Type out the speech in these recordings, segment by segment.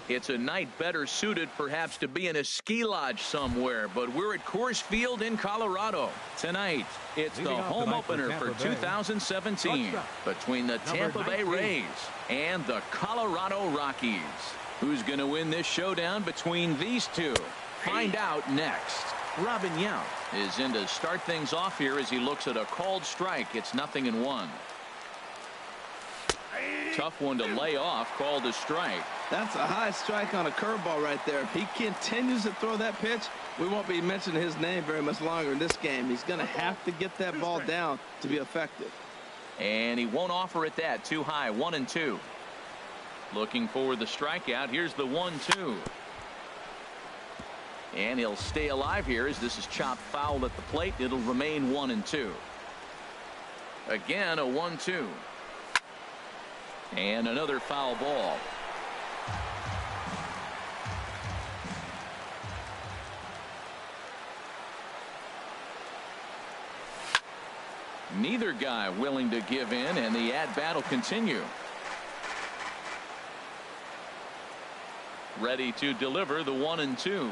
It's a night better suited perhaps to be in a ski lodge somewhere, but we're at Coors Field in Colorado. Tonight, it's the home opener for 2017 between the Tampa Bay Rays and the Colorado Rockies. Who's going to win this showdown between these two? Find out next. Robin Yount is in to start things off here as he looks at a called strike. It's 0-1. Tough one to lay off, called a strike. That's a high strike on a curveball right there. If he continues to throw that pitch, we won't be mentioning his name very much longer in this game. He's going to have to get that ball down to be effective. And he won't offer it that. Too high. 1-2. Looking for the strikeout. Here's the 1-2. And he'll stay alive here as this is chopped foul at the plate. It'll remain 1-2. Again, a 1-2. And another foul ball. Neither guy willing to give in, and the at-bat will continue. Ready to deliver the 1-2.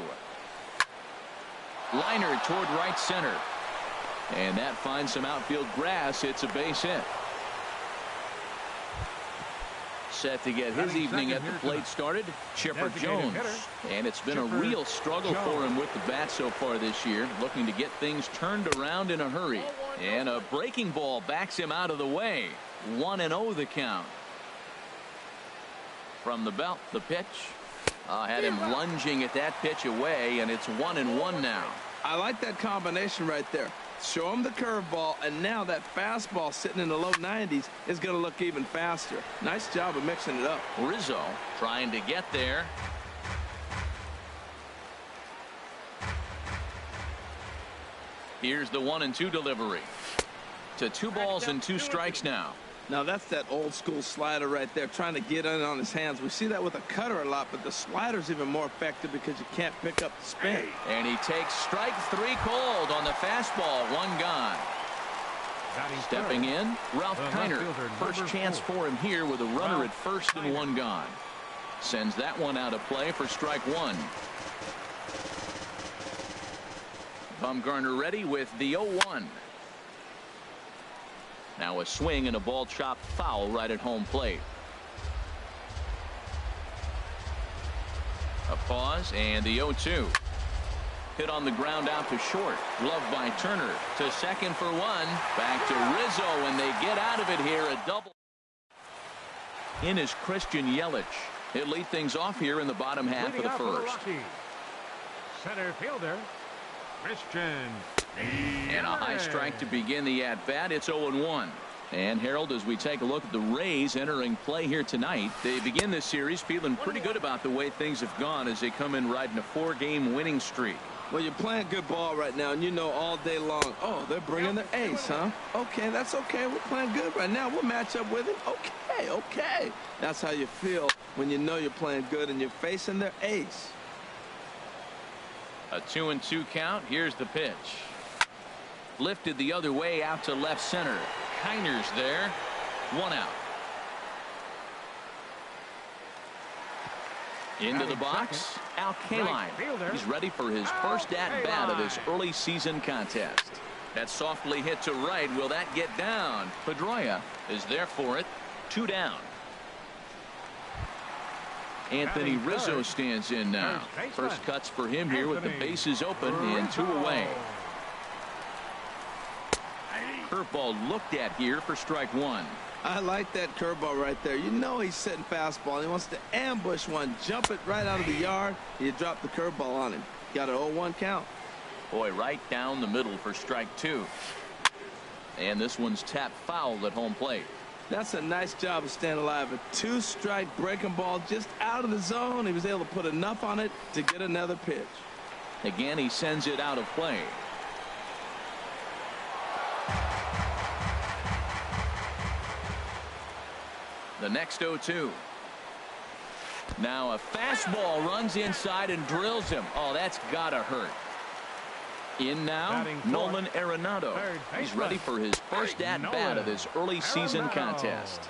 Liner toward right center. And that finds some outfield grass. It's a base hit. Set to get his evening at the plate started, Chipper Jones. And it's been a real struggle for him with the bat so far this year, looking to get things turned around in a hurry. And a breaking ball backs him out of the way. 1-0 the count. From the belt, the pitch. Had him lunging at that pitch away, and it's 1-1 now. I like that combination right there. Show him the curveball, and now that fastball sitting in the low 90s is going to look even faster. Nice job of mixing it up. Rizzo trying to get there. Here's the 1-2 delivery. To 2 balls and 2 strikes now. Now that's that old school slider right there, trying to get in on his hands. We see that with a cutter a lot, but the slider's even more effective because you can't pick up the spin. And he takes strike 3 cold on the fastball. 1 gone. Stepping in, Ralph Kiner. First chance for him here with a runner at first and 1 gone. Sends that one out of play for strike 1. Bumgarner ready with the 0-1. Now a swing and a ball chopped foul right at home plate. A pause and the 0-2. Hit on the ground out to short. Gloved by Turner. To second for 1. Back to Rizzo, and they get out of it here. A double. In is Christian Yelich. He'll lead things off here in the bottom half of the first. Center fielder, Christian. And a high strike to begin the at-bat. It's 0-1. And Harold, as we take a look at the Rays entering play here tonight, they begin this series feeling pretty good about the way things have gone as they come in riding a 4-game winning streak. Well, you're playing good ball right now, and you know all day long, oh, they're bringing their ace, huh? Okay, that's okay. We're playing good right now. We'll match up with him. Okay. That's how you feel when you know you're playing good and you're facing their ace. A 2-2 count. Here's the pitch. Lifted the other way out to left center. Kiner's there. 1 out. Into the box, Al Kaline. He's ready for his first at-bat of this early season contest. That softly hit to right. Will that get down? Pedroia is there for it. 2 down. Anthony Rizzo stands in now. First cuts for him here with the bases open and 2 away. Curveball looked at here for strike 1. I like that curveball right there. You know he's setting fastball. He wants to ambush one, jump it right out of the yard. You drop the curveball on him. Got an 0-1 count. Boy, right down the middle for strike 2. And this one's tapped foul at home plate. That's a nice job of staying alive. A 2-strike breaking ball just out of the zone. He was able to put enough on it to get another pitch. Again, he sends it out of play. The next 0-2. Now a fastball runs inside and drills him. Oh, that's gotta hurt. In now, Nolan Arenado. He's ready for his first at-bat of this early season contest.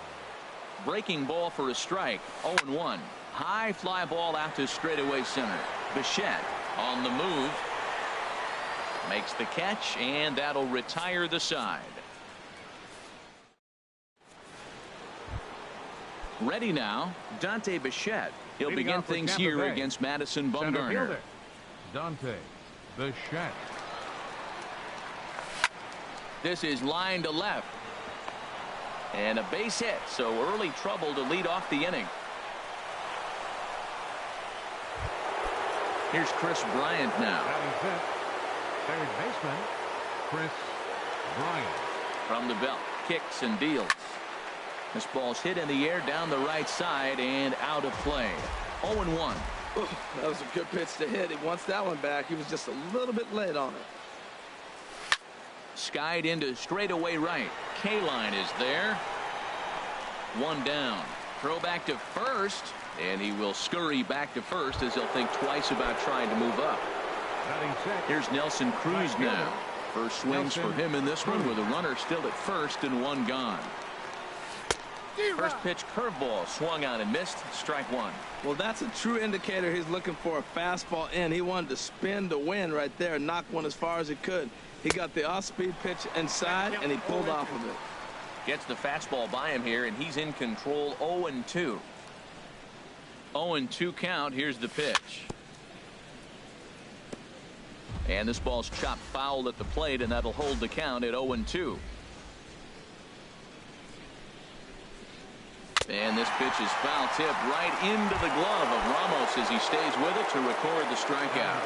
Breaking ball for a strike. 0-1. High fly ball out to straightaway center. Bichette on the move. Makes the catch, and that'll retire the side. Ready now, Dante Bichette. He'll begin things here against Madison Bumgarner. Dante Bichette. This is line to left. And a base hit, so early trouble to lead off the inning. Here's Chris Bryant now. Third baseman, Chris Bryant. From the belt, kicks and deals. This ball's hit in the air down the right side and out of play. 0-1. That was a good pitch to hit. He wants that one back. He was just a little bit late on it. Skied into straightaway right. K-line is there. One down. Throw back to first, and he will scurry back to first as he'll think twice about trying to move up. Here's Nelson Cruz now. First swings for him in this one with a runner still at first and one gone. First pitch curveball swung on and missed. Strike one. Well, that's a true indicator he's looking for a fastball in. He wanted to spin to win right there, knock one as far as he could. He got the off-speed pitch inside, and he pulled off of it. Gets the fastball by him here, and he's in control. 0-2. 0-2 count. Here's the pitch. And this ball's chopped foul at the plate, and that'll hold the count at 0-2. And this pitch is foul tip right into the glove of Ramos as he stays with it to record the strikeout.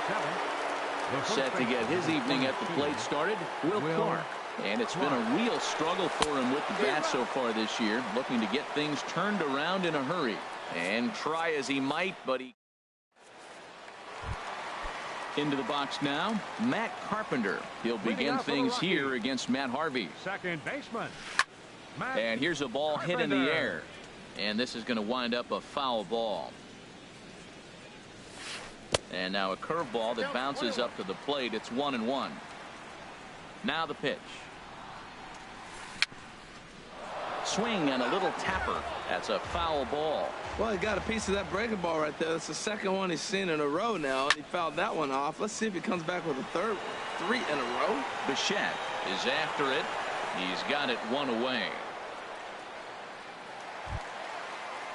Set to get his evening at the plate started, Will Clark. And it's been a real struggle for him with the bat so far this year, looking to get things turned around in a hurry. And try as he might, but he... Into the box now, Matt Carpenter. He'll begin things here against Matt Harvey. Second baseman. And here's a ball hit in the air. And this is going to wind up a foul ball. And now a curveball that bounces up to the plate. It's 1-1. Now the pitch. Swing and a little tapper. That's a foul ball. Well, he got a piece of that breaking ball right there. That's the second one he's seen in a row now. He fouled that one off. Let's see if he comes back with a third, 3 in a row. Bichette is after it. He's got it one away.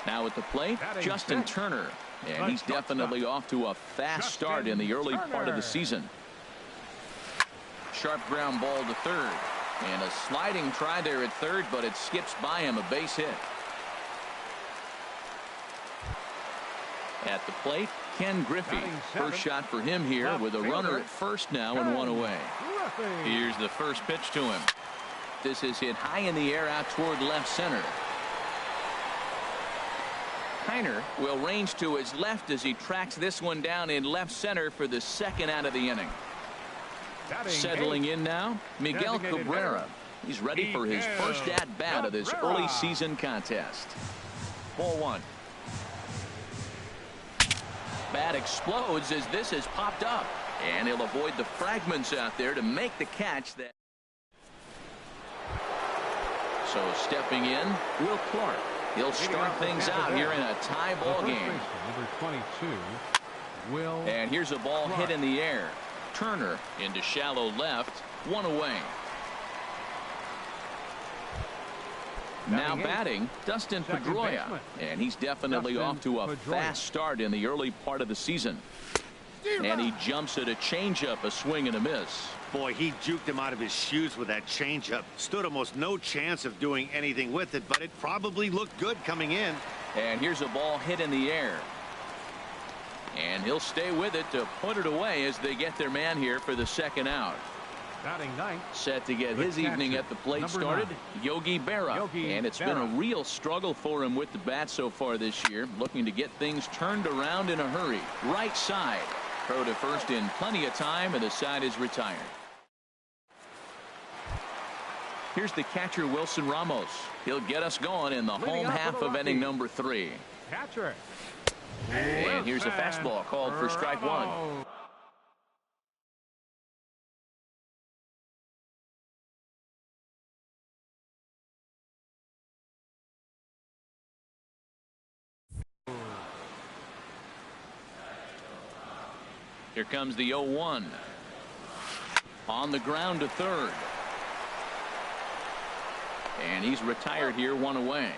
Now at the plate, Justin Turner. And he's definitely off to a fast start in the early part of the season. Sharp ground ball to third. And a sliding try there at third, but it skips by him, a base hit. At the plate, Ken Griffey. First shot for him here with a runner at first now and one away. Here's the first pitch to him. This is hit high in the air out toward left center. Kiner will range to his left as he tracks this one down in left center for the second out of the inning. Settling in now, Miguel Cabrera. He's ready for his first at-bat of this early season contest. Ball one. Bat explodes as this has popped up. And he'll avoid the fragments out there to make the catch. That. So stepping in, Will Clark. He'll start things out here in a tie ball game. Number 22, Will. And here's a ball hit in the air. Turner into shallow left, one away. Now batting, Dustin Pedroia, and he's definitely off to a fast start in the early part of the season. And he jumps at a changeup, a swing and a miss. Boy, he juked him out of his shoes with that changeup. Stood almost no chance of doing anything with it, but it probably looked good coming in. And here's a ball hit in the air. And he'll stay with it to put it away as they get their man here for the second out. Batting ninth. Set to get his evening at the plate started, Yogi Berra. And it's been a real struggle for him with the bat so far this year, looking to get things turned around in a hurry. Right side. Throw to first in plenty of time, and the side is retired. Here's the catcher, Wilson Ramos. He'll get us going in the home half of inning number 3. Catcher. And here's a fastball called for strike one. Here comes the 0-1. On the ground to third. And he's retired here, one away.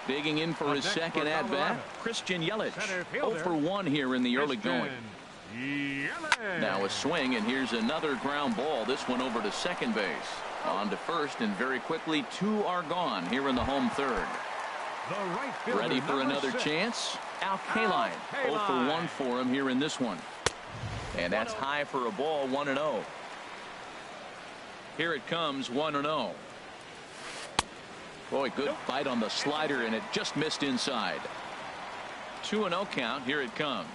Digging in for his second at-bat, Christian Yelich. 0 for 1 here in the early going. Now a swing, and here's another ground ball. This one over to second base. On to first, and very quickly 2 are gone here in the home third. Ready for another chance? Al Kaline. 0 for 1 for him here in this one. And that's high for a ball, 1-0. Here it comes, 1-0. Boy, good bite on the slider, and it just missed inside. 2-0 count. Here it comes.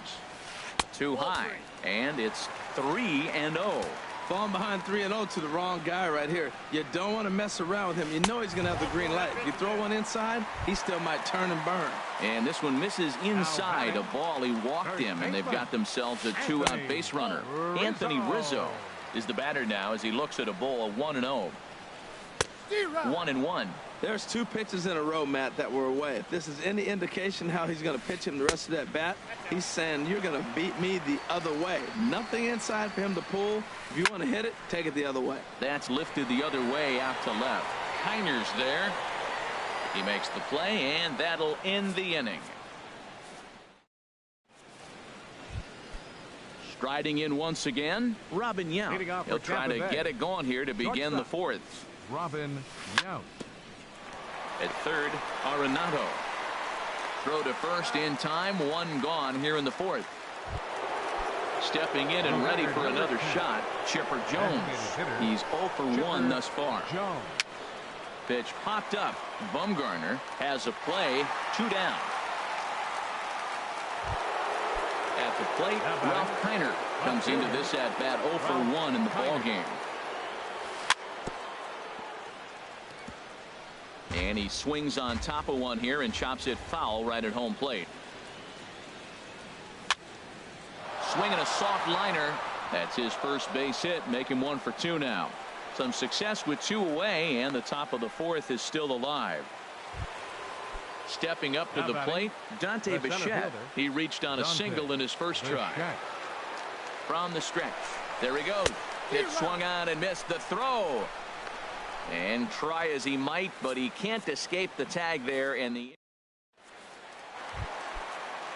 Too high, and it's 3-0. Falling behind 3-0 to the wrong guy right here. You don't want to mess around with him. You know he's going to have the green light. If you throw one inside, he still might turn and burn. And this one misses inside a ball. He walked him, and they've got themselves a 2-out base runner. Anthony Rizzo is the batter now as he looks at a ball of 1-0. 1-1. There's 2 pitches in a row, Matt, that were away. If this is any indication how he's going to pitch him the rest of that bat, he's saying you're going to beat me the other way. Nothing inside for him to pull. If you want to hit it, take it the other way. That's lifted the other way out to left. Kiner's there. He makes the play, and that'll end the inning. Striding in once again, Robin Yount. He'll try to get it going here to begin the fourth. Robin Yount. At third, Arenado. Throw to first in time, 1 gone here in the fourth. Stepping in and ready for another shot, Chipper Jones. He's 0 for 1 thus far. Pitch popped up. Bumgarner has a play, 2 down. At the plate, Ralph Kiner comes into this at-bat 0 for 1 in the ballgame. And he swings on top of one here and chops it foul right at home plate. Swinging a soft liner. That's his first base hit. Make him 1 for 2 now. Some success with 2 away, and the top of the fourth is still alive. Stepping up to the plate, Dante Bichette. He reached on a single in his first try. From the stretch. There he goes. It swung on and missed the throw. And try as he might, but he can't escape the tag there. And the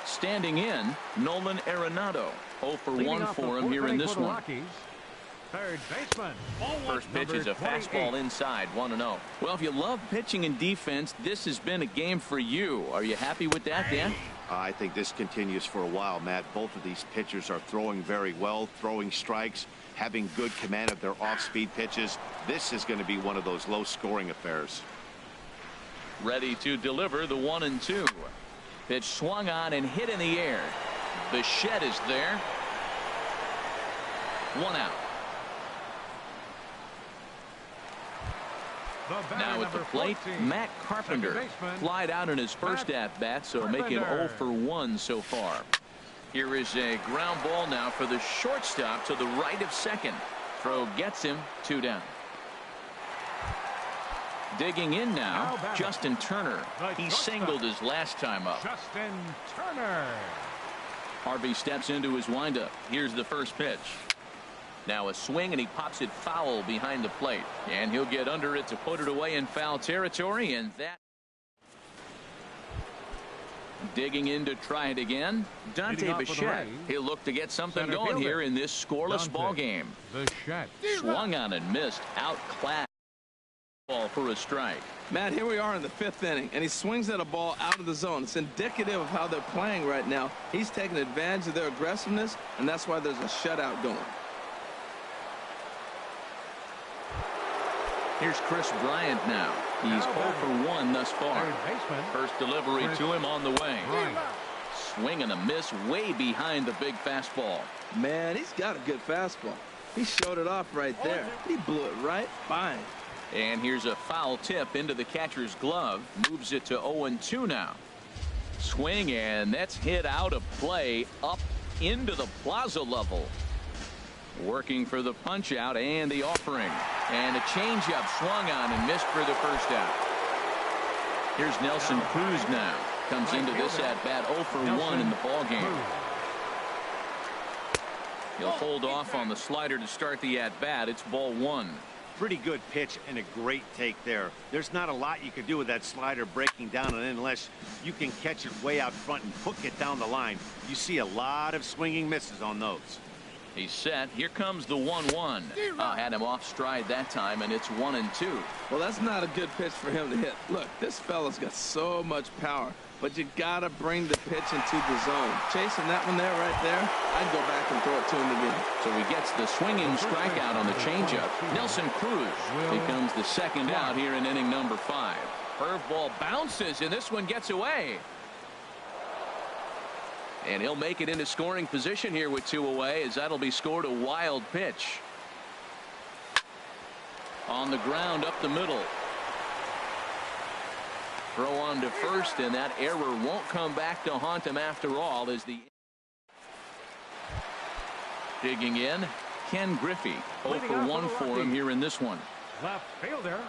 standing in, Nolan Arenado. 0 for 1 for him here in this one. Third baseman. First pitch is a fastball inside, 1-0. Well, if you love pitching and defense, this has been a game for you. Are you happy with that, Dan? I think this continues for a while, Matt. Both of these pitchers are throwing very well, throwing strikes, having good command of their off-speed pitches. This is going to be one of those low-scoring affairs. Ready to deliver the 1-2. Pitch swung on and hit in the air. Bichette is there. 1 out. Now at the plate, Matt Carpenter flied out in his first at-bat, so making 0 for 1 so far. Here is a ground ball now for the shortstop to the right of second. Throw gets him, 2 down. Digging in now, Justin Turner. He singled his last time up. Justin Turner. Harvey steps into his windup. Here's the first pitch. Now a swing, and he pops it foul behind the plate. And he'll get under it to put it away in foul territory, and that. Digging in to try it again, Dante Bichette. He'll look to get something going here in this scoreless ball game. Swung on and missed. Outclassed. Ball for a strike. Matt, here we are in the 5th inning, and he swings at a ball out of the zone. It's indicative of how they're playing right now. He's taking advantage of their aggressiveness, and that's why there's a shutout going. Here's Chris Bryant now. He's 0 for 1 thus far. First delivery to him on the way. Swing and a miss way behind the big fastball. Man, he's got a good fastball. He showed it off right there. He blew it right by him. And here's a foul tip into the catcher's glove. Moves it to 0-2 now. Swing, and that's hit out of play up into the plaza level. Working for the punch out and the offering. And a changeup swung on and missed for the first out. Here's Nelson Cruz now. Comes into this at bat 0 for 1 in the ballgame. He'll hold off on the slider to start the at-bat. It's ball one. Pretty good pitch and a great take there. There's not a lot you can do with that slider breaking down, and unless you can catch it way out front and hook it down the line, you see a lot of swinging misses on those. He's set. Here comes the 1-1. Had him off stride that time, and it's 1-2. Well, that's not a good pitch for him to hit. Look, this fella's got so much power, but you gotta bring the pitch into the zone. Chasing that one there, right there, I'd go back and throw it to him again. So he gets the swinging strikeout on the changeup. Nelson Cruz becomes the second out here in inning number 5. Curveball bounces, and this one gets away. And he'll make it into scoring position here with 2 away, as that'll be scored a wild pitch. On the ground up the middle. Throw on to first, and that error won't come back to haunt him after all, as the digging in, Ken Griffey. 0 for 1 for him here in this one. Left fielder,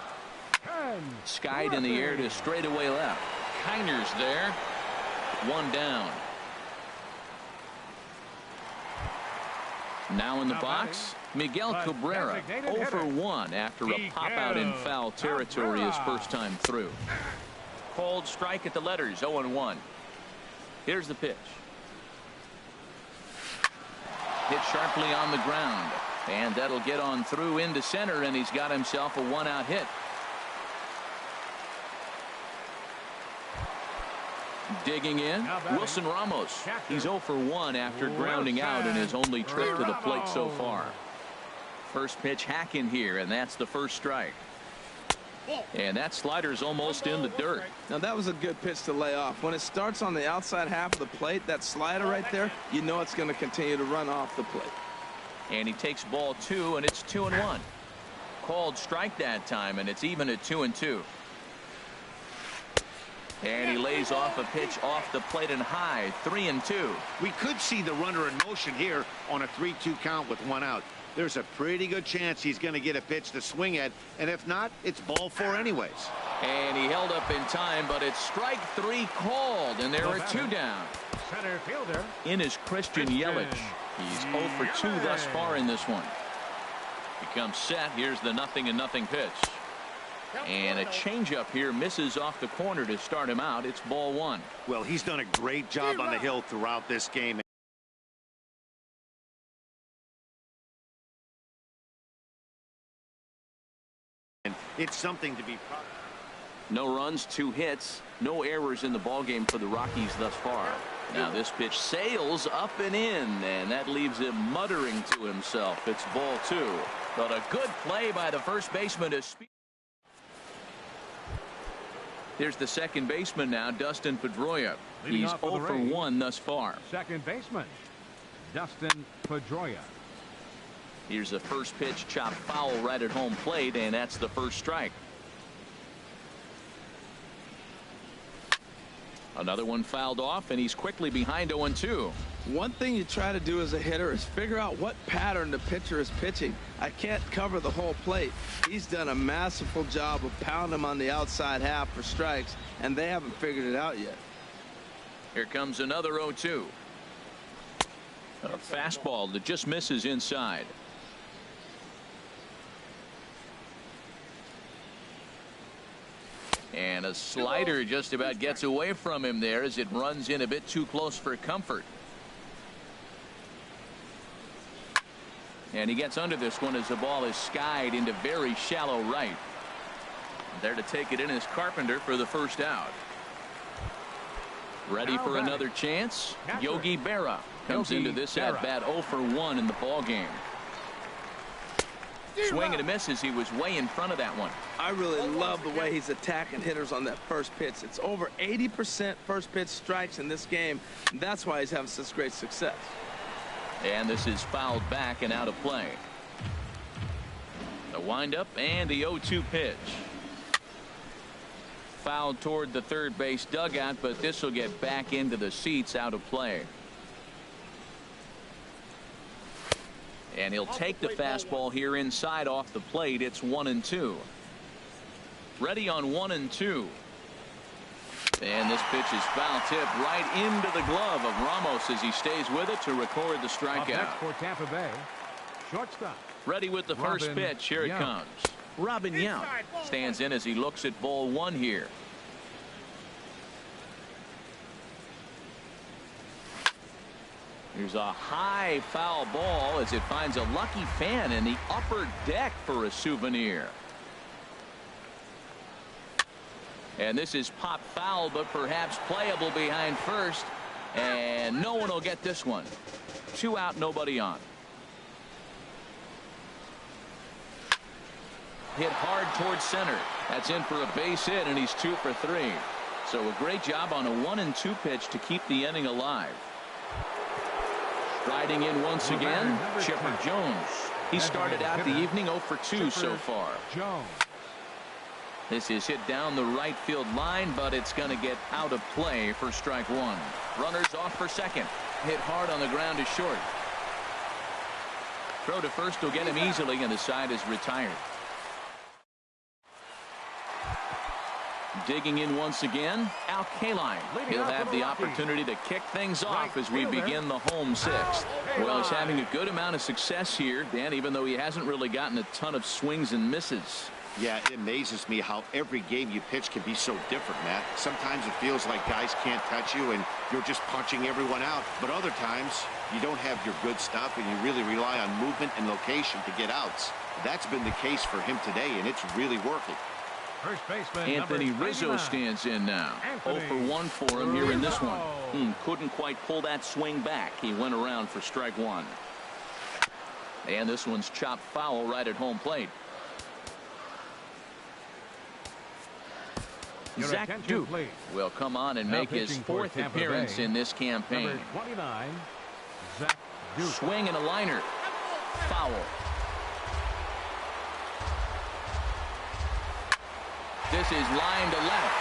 Ken Skied in the air to straightaway left. Kiner's there. 1 down. Now in the box, Miguel Cabrera, 0 for 1 after a pop-out in foul territory his first time through. Cold strike at the letters, 0-1. Here's the pitch. Hit sharply on the ground, and that'll get on through into center, and he's got himself a 1-out hit. Digging in, Wilson Ramos. He's 0 for 1 after grounding out in his only trip to the plate so far. First pitch hack in here, and that's the first strike. And that slider's almost in the dirt. Now that was a good pitch to lay off. When it starts on the outside half of the plate, that slider right there, you know it's going to continue to run off the plate. And he takes ball 2, and it's 2-1. Called strike that time, and it's even at 2-2. And he lays off a pitch off the plate and high, 3-2. We could see the runner in motion here on a 3-2 count with 1 out. There's a pretty good chance he's going to get a pitch to swing at, and if not, it's ball 4 anyways. And he held up in time, but it's strike 3 called, and there are 2 down. Center fielder In is Christian Yelich. He's 0 for 2 thus far in this one. Becomes set. Here's the 0-0 pitch. And a changeup here misses off the corner to start him out. It's ball 1. Well, he's done a great job on the hill throughout this game. And it's something to be proud of. No runs, 2 hits, no errors in the ballgame for the Rockies thus far. Now this pitch sails up and in, and that leaves him muttering to himself. It's ball 2. But a good play by the first baseman to speed. Here's the second baseman now, Dustin Pedroia. He's 0 for 1 thus far. second baseman, Dustin Pedroia. Here's the first pitch, chopped foul right at home plate, and that's the first strike. Another one fouled off, and he's quickly behind 0-2. One thing you try to do as a hitter is figure out what pattern the pitcher is pitching. I can't cover the whole plate. He's done a masterful job of pounding him on the outside half for strikes, and they haven't figured it out yet. Here comes another 0-2. A fastball that just misses inside. And a slider just about gets away from him there as it runs in a bit too close for comfort. And he gets under this one as the ball is skied into very shallow right. There to take it in is Carpenter for the first out. Ready for another chance. Yogi Berra comes into this at bat 0 for 1 in the ball game. Swing and a miss as he was way in front of that one. I really love the way he's attacking hitters on that first pitch. It's over 80% first pitch strikes in this game. And that's why he's having such great success. And this is fouled back and out of play. The windup and the 0-2 pitch. Fouled toward the third base dugout, but this will get back into the seats, out of play. And he'll take the fastball here inside off the plate. It's 1-2. Ready on 1-2. And this pitch is foul tip right into the glove of Ramos as he stays with it to record the Up strikeout. next for Tampa Bay, shortstop. Ready with the first Robin pitch. Here it Young. comes. Robin Young stands in as he looks at ball one here. Here's a high foul ball as it finds a lucky fan in the upper deck for a souvenir. And this is pop foul, but perhaps playable behind first. And no one will get this one. 2 out, nobody on. Hit hard towards center. That's in for a base hit, and he's 2 for 3. So a great job on a 1-2 pitch to keep the inning alive. Riding in once again, Chipper Jones. He started out the evening 0 for 2 so far. Jones. This is hit down the right field line, but it's going to get out of play for strike one. Runners off for second. Hit hard on the ground is short. Throw to first will get him easily, and the side is retired. Digging in once again, Al Kaline. He'll have the opportunity to kick things off as we begin the home sixth. Well, he's having a good amount of success here, Dan, even though he hasn't really gotten a ton of swings and misses. Yeah, it amazes me how every game you pitch can be so different, Matt. Sometimes it feels like guys can't touch you and you're just punching everyone out. But other times, you don't have your good stuff and you really rely on movement and location to get outs. That's been the case for him today, and it's really working. First baseman, Anthony number Rizzo 89. stands in now. Anthony 0 for 1 for him here in this Rizzo. one. Couldn't quite pull that swing back. He went around for strike one. And this one's chopped foul right at home plate. Your Zach attention, Duke please. will come on and Now make his pitching for 4th Tampa appearance Bay, in this campaign. Number 29, Zach Duke. Swing and a liner. Foul. This is line to left.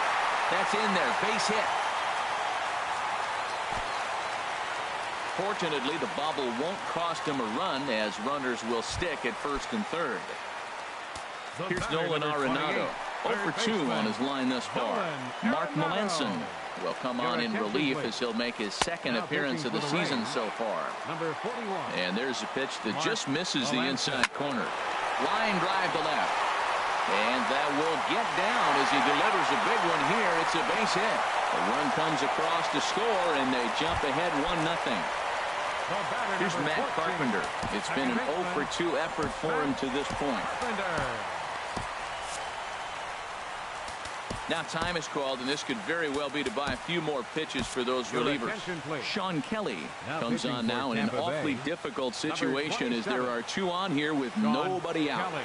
That's in there. Base hit. Fortunately, the bobble won't cost him a run as runners will stick at first and third. The Here's batter, Nolan number Arenado. 0 28, for third 2 baseman, on his line thus far. Nolan Mark Arenado. Melanson will come on in Your attention, relief please. as he'll make his second Now appearance of pitching the for the season Rays, so far. Number 41. And there's a pitch that Mark just misses the Melanson. inside corner. Line drive to left. And that will get down as he delivers a big one here. It's a base hit. A run comes across to score, and they jump ahead 1-0. Here's Matt Carpenter. It's been an 0 for 2 effort for him to this point. Now time is called, and this could very well be to buy a few more pitches for those Your relievers. attention, please. Sean Kelly Now comes pitching on for now in an Tampa awfully Bay. difficult Number situation as there 27. are 2 on here with Sean nobody out. Kelly.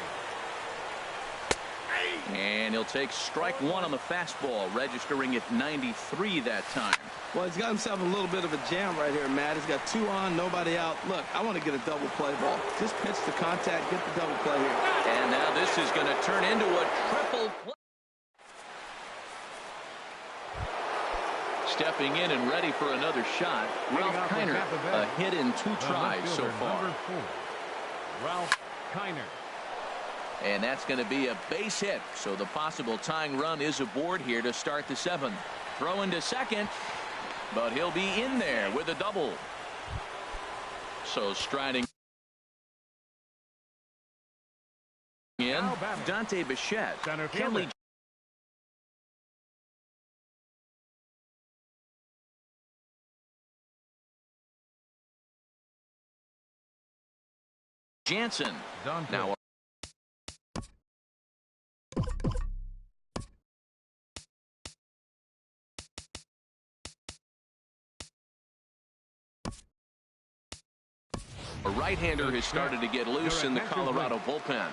And he'll take strike one on the fastball, registering at 93 that time. Well, he's got himself a little bit of a jam right here, Matt. He's got 2 on, nobody out. Look, I want to get a double play ball. Just pitch the contact, get the double play here. And now this is going to turn into a triple play. Stepping in and ready for another shot, Ralph Leading off for Kiner. Tampa Bay. A hit in 2 The tries left so fielder, far. Number 4, Ralph Kiner. And that's going to be a base hit. So the possible tying run is aboard here to start the 7th. Throw into second, but he'll be in there with a double. So striding in, Now batting. Dante Bichette. Center Kenley fielder. Jansen. Dante. Now a right-hander has started to get loose in the Colorado bullpen.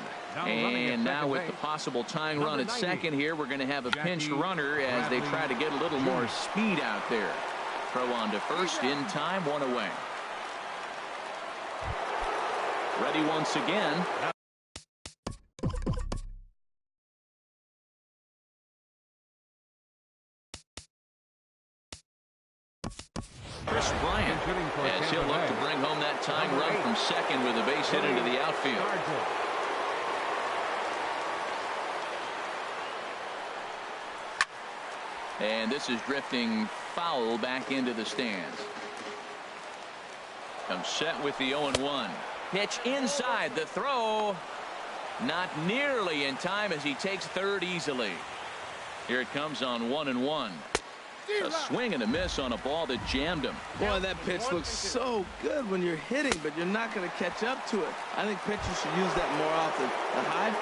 And now with the possible tying run at second here, we're going to have a pinched runner as they try to get a little more speed out there. Throw on to first in time, 1 away. Ready once again. Chris Bryant, as he'll look to bring home that tying run from second with a base hit into the outfield. And this is drifting foul back into the stands. Comes set with the 0-1. Pitch inside. The throw not nearly in time as he takes third easily. Here it comes on 1-1. A swing and a miss on a ball that jammed him. Boy, that pitch looks so good when you're hitting, but you're not going to catch up to it. I think pitchers should use that more often. The high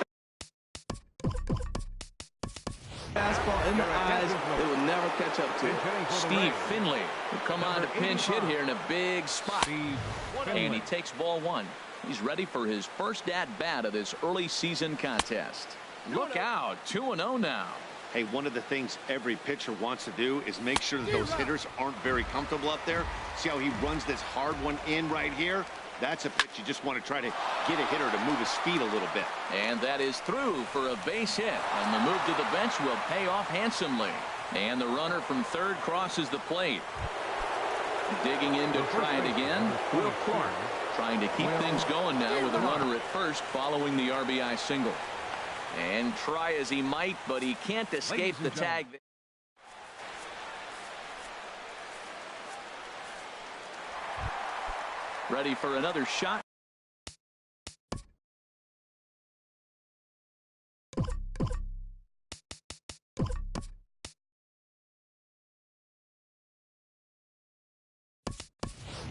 fastball in the eyes, they will never catch up to it. Steve Finley will come on to pinch hit here in a big spot. And he takes ball one. He's ready for his first at-bat of this early season contest. Look out, 2-0 now. Hey, one of the things every pitcher wants to do is make sure that those hitters aren't very comfortable up there. See how he runs this hard one in right here? That's a pitch you just want to try to get a hitter to move his feet a little bit. And that is through for a base hit. And the move to the bench will pay off handsomely. And the runner from third crosses the plate. Digging in to try it again, Will Clark. Trying to keep things going now with a runner at first following the RBI single. And try as he might, but he can't escape the tag. Ready for another shot.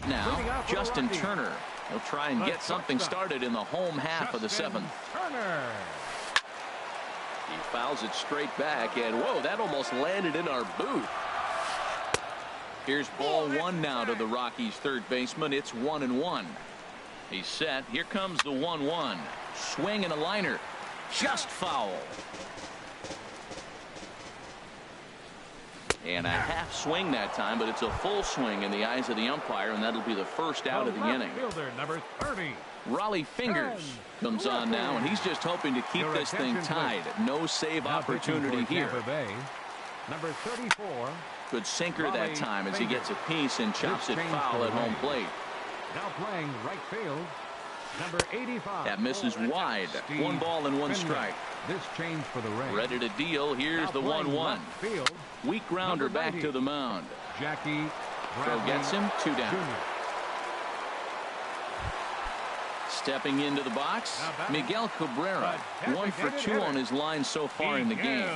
Now, Justin Turner. He'll try and get something started in the home half of the seventh. He fouls it straight back, and whoa, that almost landed in our booth. Here's ball one now to the Rockies' third baseman. It's 1-1. He's set. Here comes the 1-1. Swing and a liner. Just foul. And a half swing that time, but it's a full swing in the eyes of the umpire, and that'll be the first out of the inning. Fielder, number 30. Raleigh Fingers comes on now, and he's just hoping to keep this thing tied. No save opportunity here. Number 34. Good sinker that time as he gets a piece and chops it foul at home plate. Now playing right field, number 85. That misses wide. 1 ball and 1 strike. This change for the Rays. Ready to deal. Here's the 1-1. Weak grounder back to the mound. Jackie Throw gets him. 2 down. Jr. Stepping into the box, Miguel Cabrera. 1 for 2 on his line so far in the game.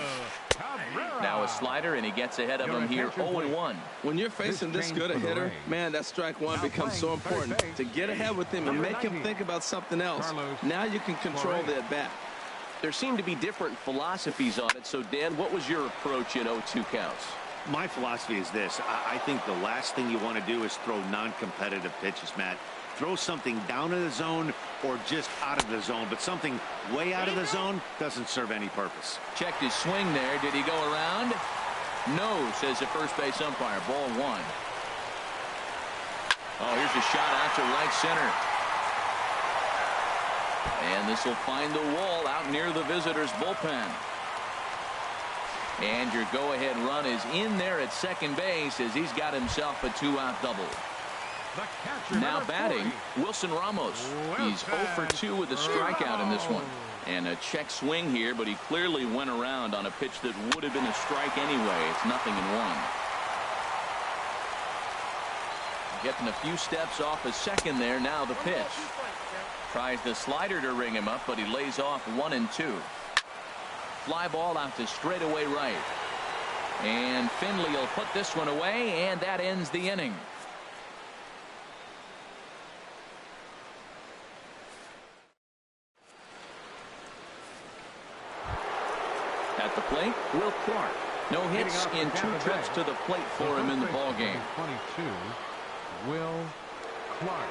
Now a slider, and he gets ahead of him here. 0-1. When you're facing this good a hitter, man, that strike one becomes so important. To get ahead with him and make him think about something else. Now you can control the at-bat. There seem to be different philosophies on it. So, Dan, what was your approach in 0-2 counts? My philosophy is this. I think the last thing you want to do is throw non-competitive pitches, Matt. Throw something down in the zone or just out of the zone, but something way out of the zone doesn't serve any purpose. Checked his swing there. Did he go around? No, says the first base umpire. Ball 1. Oh, here's a shot out to right center. And this will find the wall out near the visitors' bullpen. And your go-ahead run is in there at second base as he's got himself a 2-out double. Now batting, Wilson Ramos. He's 0 for 2 with a strikeout in this one. And a check swing here, but he clearly went around on a pitch that would have been a strike anyway. It's 0-1. Getting a few steps off a second there. Now the pitch. Tries the slider to ring him up, but he lays off 1-2. Fly ball out to straightaway right. And Finley will put this one away, and that ends the inning. At the plate, Will Clark. No hits in 2 trips to the plate for him in the ballgame. 22, Will Clark.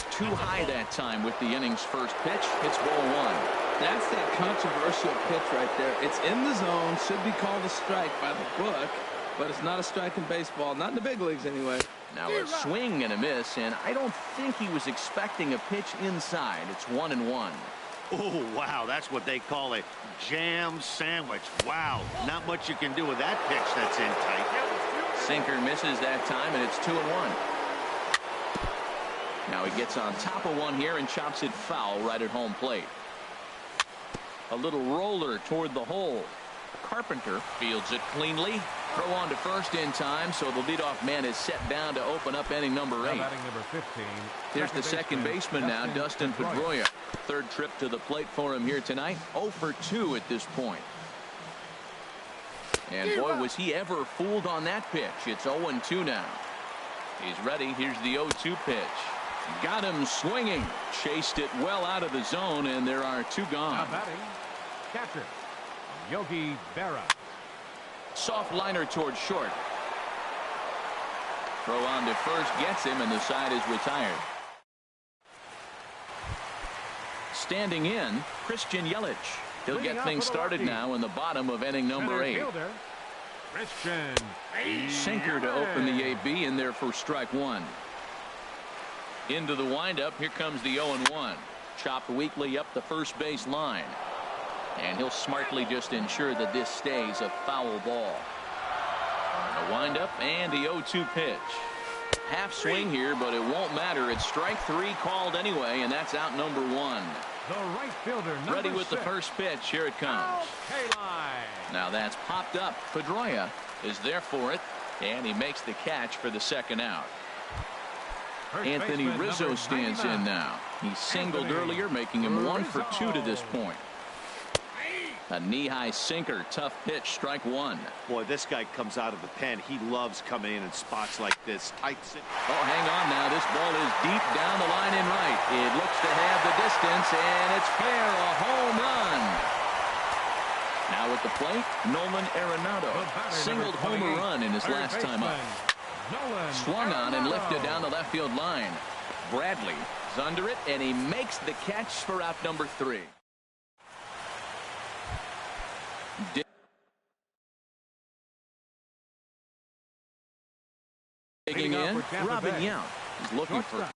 Too high that time with the inning's first pitch. It's ball 1. That's that controversial pitch right there. It's in the zone, should be called a strike by the book, but it's not a strike in baseball, not in the big leagues anyway. Now a swing and a miss, and I don't think he was expecting a pitch inside. It's 1-1. Oh, wow, that's what they call a jam sandwich. Wow, not much you can do with that pitch that's in tight. Sinker misses that time, and it's 2-1. Now he gets on top of one here and chops it foul right at home plate. A little roller toward the hole. Carpenter fields it cleanly. Throw on to first in time, so the leadoff man is set down to open up inning number 8. Batting number 15. Here's the second baseman now, Dustin Pedroia. Third trip to the plate for him here tonight. 0 for 2 at this point. And boy, was he ever fooled on that pitch. It's 0-2 now. He's ready. Here's the 0-2 pitch. Got him swinging. Chased it well out of the zone, and there are 2 gone. Now batting, catcher, Yogi Berra. Soft liner towards short. Throw on to first gets him, and the side is retired. Standing in, Christian Yelich. He'll get things started now in the bottom of inning number 8. Christian Sinker to open the AB in there for strike 1. Into the windup. Here comes the 0-1. Chopped weakly up the first base line. And he'll smartly just ensure that this stays a foul ball. The windup and the 0-2 pitch. Half swing here, but it won't matter. It's strike 3 called anyway, and that's out number 1. The right fielder, ready with the first pitch. Here it comes. Now that's popped up. Pedroia is there for it, and he makes the catch for the second out. Anthony Rizzo stands in now. He singled earlier, making him 1 for 2 to this point. A knee-high sinker, tough pitch, strike 1. Boy, this guy comes out of the pen. He loves coming in spots like this. Tight. Oh, hang on now. This ball is deep down the line in right. It looks to have the distance, and it's fair, a home run. Now at the plate, Nolan Arenado singled homer run in his last time up. Swung on and lifted down the left field line. Bradley is under it, and he makes the catch for out number 3. Digging in, Robin Yount is looking for.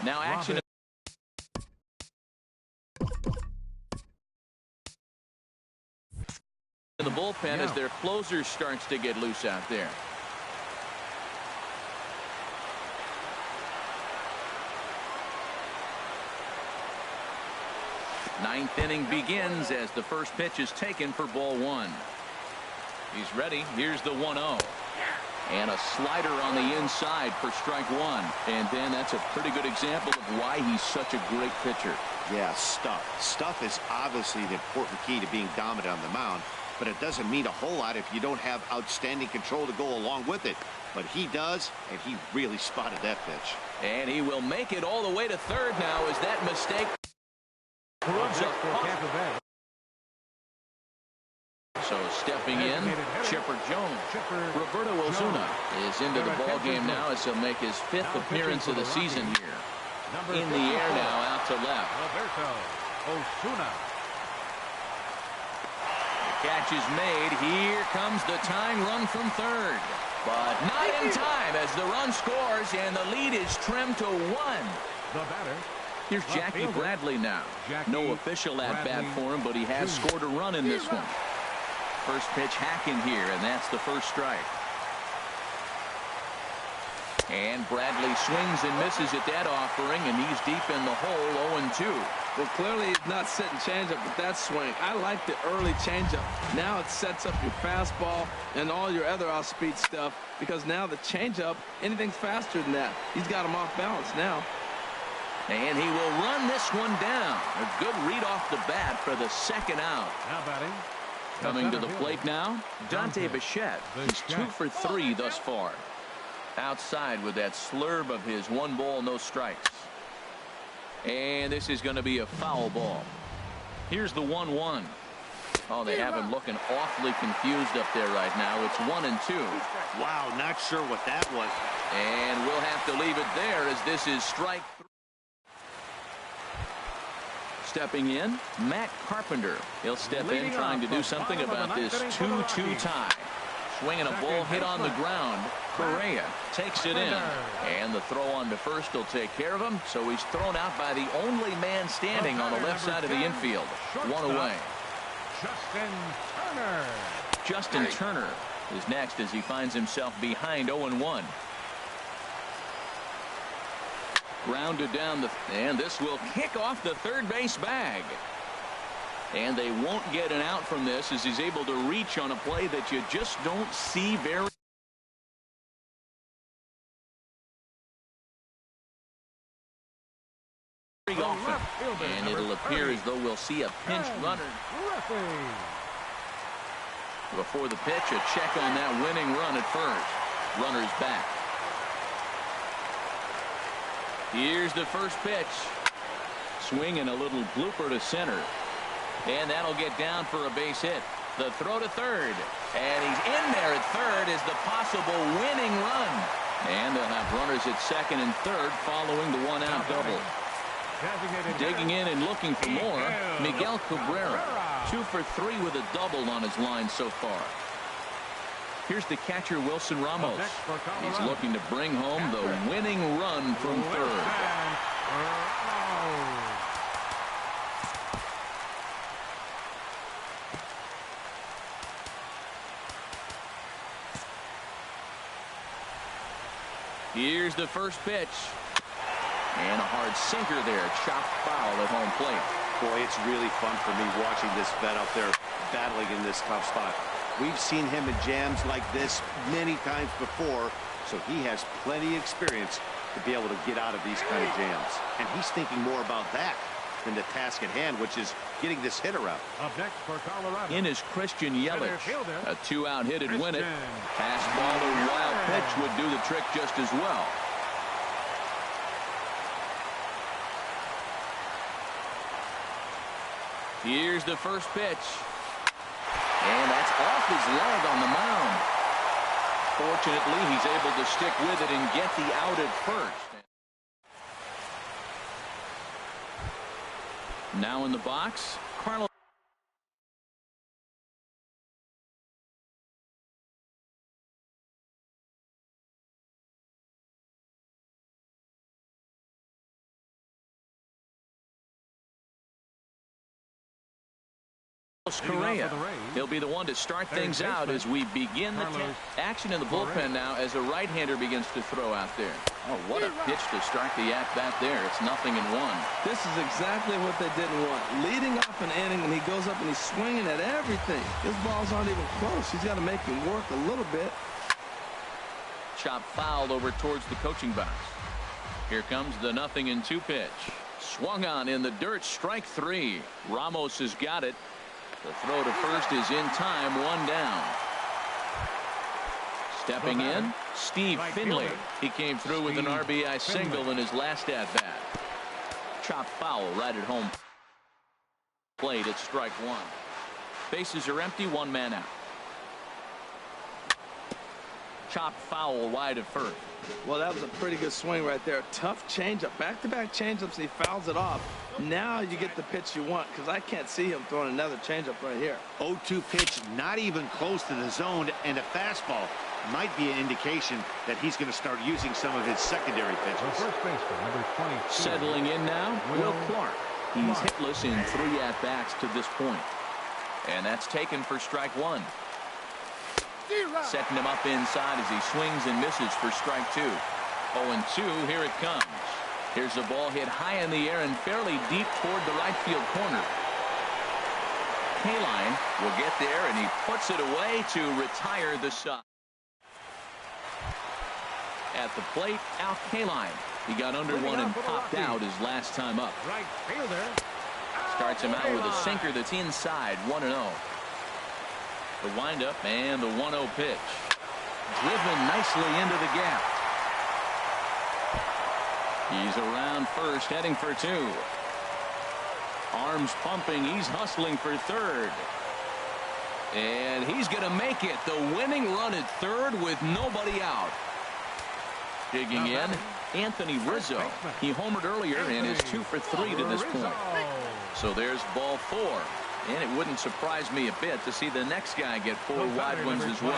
Now action. In the bullpen as their closer starts to get loose out there. Ninth inning begins as the first pitch is taken for ball 1. He's ready. Here's the 1-0. And a slider on the inside for strike 1. And then that's a pretty good example of why he's such a great pitcher. Yeah, stuff. Stuff is obviously the important key to being dominant on the mound, but it doesn't mean a whole lot if you don't have outstanding control to go along with it. But he does, and he really spotted that pitch. And he will make it all the way to third now as that mistake. So stepping in, Chipper Jones. Roberto Osuna is into the ball game now as he'll make his 5th appearance of the season here. In the air now, out to left. Roberto Osuna. The catch is made. Here comes the tying run from third. But not in time as the run scores and the lead is trimmed to 1. The batter. Here's Jackie Bradley now. No official at-bat for him, but he has scored a run in this one. First pitch hacking here, and that's the first strike. And Bradley swings and misses at that offering, and he's deep in the hole, 0-2. Well, clearly he's not setting changeup with that swing. I like the early changeup. Now it sets up your fastball and all your other off-speed stuff, because now the changeup, anything faster than that, he's got him off balance now. And he will run this one down. A good read off the bat for the second out. Now batting. Coming to the plate now, Dante Bichette. He's 2 for 3 thus far. Outside with that slurve of his 1 ball, no strikes. And this is going to be a foul ball. Here's the 1-1. Oh, they have him looking awfully confused up there right now. It's 1-2. Wow, not sure what that was. And we'll have to leave it there as this is strike 3. Stepping in, Matt Carpenter. He'll step in trying to do something about this 2-2 tie. Swinging a ball hit on the ground. Correa takes it in. And the throw on to first will take care of him. So he's thrown out by the only man standing on the left side of the infield. 1 away. Justin Turner is next as he finds himself behind 0-1. Grounded down and this will kick off the third base bag. And they won't get an out from this as he's able to reach on a play that you just don't see very often. And it'll appear as though we'll see a pinch runner. Before the pitch, a check on that winning run at first. Runner's back. Here's the first pitch. Swing and a little blooper to center. And that'll get down for a base hit. The throw to third. And he's in there at third as the possible winning run. And they'll have runners at second and third following the one-out double. Digging in and looking for more, Miguel Cabrera. 2 for 3 with a double on his line so far. Here's the catcher, Wilson Ramos. He's looking to bring home the winning run from third. Here's the first pitch. And a hard sinker there. Chopped foul at home plate. Boy, it's really fun for me watching this vet out there battling in this tough spot. We've seen him in jams like this many times before, so he has plenty of experience to be able to get out of these kind of jams. And he's thinking more about that than the task at hand, which is getting this hitter out. Up next for Colorado. In is Christian Yelich. A 2-out hit'd win it. Fastball or wild pitch would do the trick just as well. Here's the first pitch. And that's off his leg on the mound. Fortunately, he's able to stick with it and get the out at first. Now in the box, Carlos. Correa. He'll be the one to start things out as we begin the action in the bullpen now as a right-hander begins to throw out there. Oh, what a pitch to start the at-bat there. It's 0-1. This is exactly what they didn't want. Leading off an inning, and he goes up and he's swinging at everything. His balls aren't even close. He's got to make him work a little bit. Chop foul over towards the coaching box. Here comes the 0-2 pitch. Swung on in the dirt. Strike 3. Ramos has got it. The throw to first is in time, 1 down. Stepping in, Steve Finley. He came through with an RBI single in his last at-bat. Chop foul right at home plate at strike 1. Bases are empty, 1 man out. Chop foul wide of first. Well, that was a pretty good swing right there. Tough changeup. Back-to-back changeups, and he fouls it off. Now you get the pitch you want, because I can't see him throwing another changeup right here. 0-2 pitch, not even close to the zone, and a fastball might be an indication that he's going to start using some of his secondary pitches. First baseman, number 22. Settling in now, Will Clark. He's hitless in 3 at-bats to this point. And that's taken for strike 1. Setting him up inside as he swings and misses for strike 2. 0-2, here it comes. Here's the ball hit high in the air and fairly deep toward the right field corner. Kaline will get there, and he puts it away to retire the side. At the plate, Al Kaline. He got under one and popped out his last time up. Right fielder. Starts him out with a sinker that's inside, 1-0. The windup and the 1-0 pitch. Driven nicely into the gap. He's around first, heading for 2. Arms pumping. He's hustling for third. And he's going to make it. The winning run at third with nobody out. Digging in, Anthony Rizzo. He homered earlier and is 2 for 3 to this point. So there's ball 4. And it wouldn't surprise me a bit to see the next guy get 4 wide ones as well.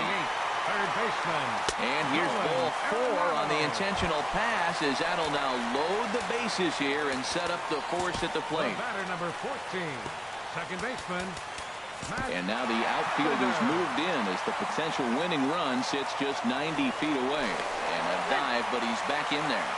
Third baseman. And here's ball 4 on the intentional pass as that'll now load the bases here and set up the force at the plate. The batter, number 14. Second baseman. And now the outfielder's moved in as the potential winning run sits just 90 feet away. And a dive, but he's back in there.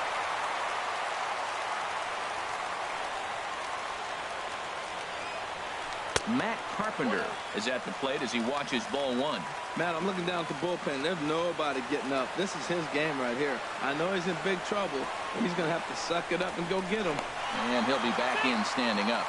Matt Carpenter is at the plate as he watches ball one. Matt, I'm looking down at the bullpen. There's nobody getting up. This is his game right here. I know he's in big trouble, but he's going to have to suck it up and go get him. And he'll be back in standing up.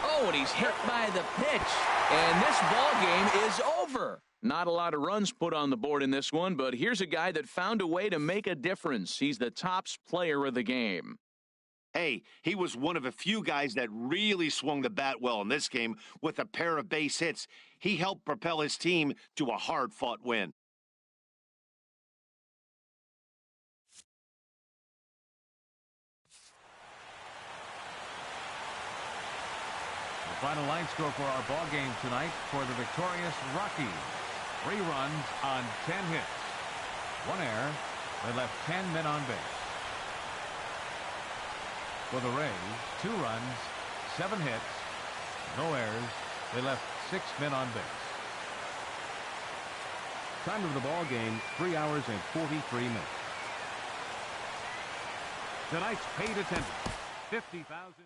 Oh, and he's hit by the pitch. And this ball game is over. Not a lot of runs put on the board in this one, but here's a guy that found a way to make a difference. He's the tops player of the game. Hey, he was one of a few guys that really swung the bat well in this game with a pair of base hits. He helped propel his team to a hard-fought win. The final line score for our ball game tonight for the victorious Rockies. 3 runs on 10 hits. 1 error. They left 10 men on base. For the Rays, 2 runs, 7 hits, no errors. They left 6 men on base. Time of the ball game, 3 hours and 43 minutes. Tonight's paid attendance, 50,000.